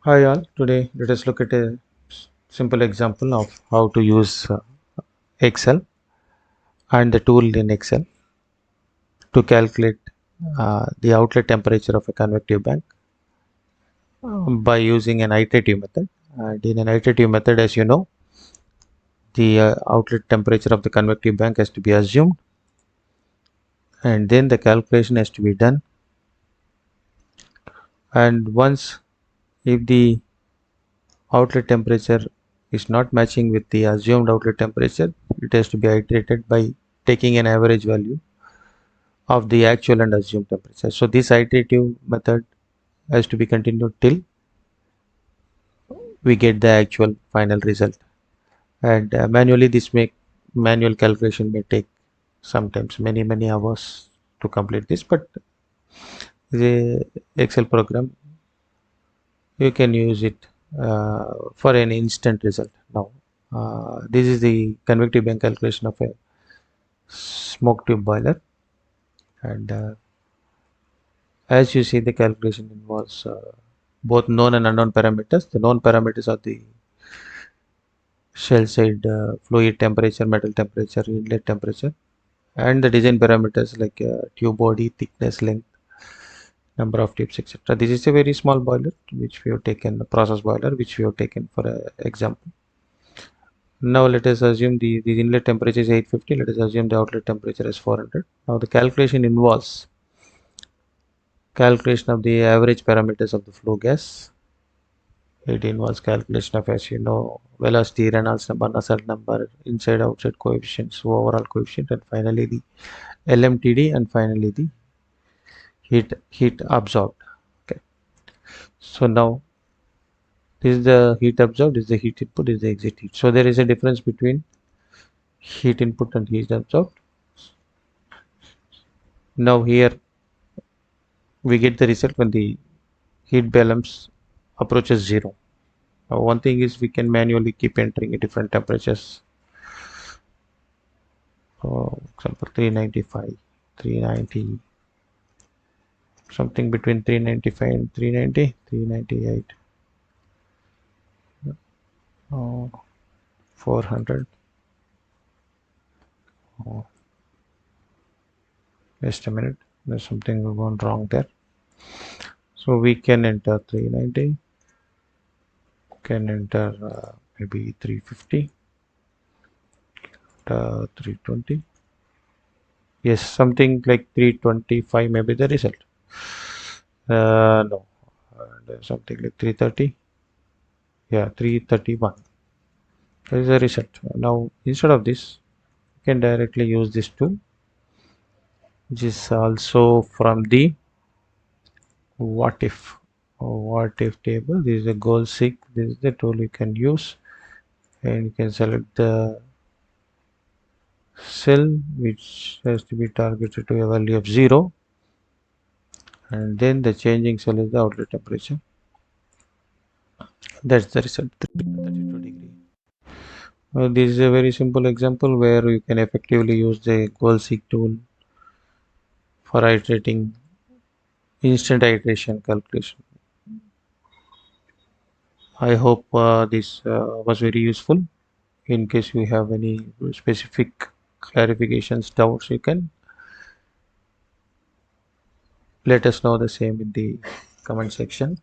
Hi all, today let us look at a simple example of how to use Excel and the tool in Excel to calculate the outlet temperature of a convective bank by using an iterative method. And in an iterative method, as you know, the outlet temperature of the convective bank has to be assumed, and then the calculation has to be done. And once, if the outlet temperature is not matching with the assumed outlet temperature, it has to be iterated by taking an average value of the actual and assumed temperature. So this iterative method has to be continued till we get the actual final result. And manually, this manual calculation may take sometimes many hours to complete this. But the Excel program, you can use it for an instant result. Now, this is the convective bank calculation of a smoke tube boiler, and as you see, the calculation involves both known and unknown parameters. The known parameters are the shell side fluid temperature, metal temperature, inlet temperature, and the design parameters like tube body, thickness, length, number of tubes, etc. This is a very small boiler which we have taken, a process boiler which we have taken for example. Now let us assume the inlet temperature is 850. Let us assume the outlet temperature is 400. Now the calculation involves calculation of the average parameters of the flow gas. It involves calculation of, as you know, velocity, Reynolds number, Nusselt number, inside outside coefficients, overall coefficient, and finally the LMTD, and finally the heat absorbed. Okay. So now this is the heat absorbed, this is the heat input, this is the exit heat. So there is a difference between heat input and heat absorbed. Now here we get the result when the heat balance approaches zero. Now one thing is we can manually keep entering different temperatures. For example, 395, 390, something between 395 and 390, 398, 400. Oh, just a minute, there's something going wrong there. So we can enter 390, can enter maybe 350, 320. Yes, something like 325 maybe the result. No, there's something like 330. Yeah, 331. That is the result. Now, instead of this, you can directly use this tool, which is also from the what if table. This is a goal seek. This is the tool you can use, and you can select the cell which has to be targeted to a value of 0, and then the changing cell is the outlet temperature. That's the result, 32 degree. This is a very simple example where you can effectively use the goal seek tool for iterating instant iteration calculation. I hope this was very useful. In case you have any specific clarifications, doubts, you can let us know the same in the comment section.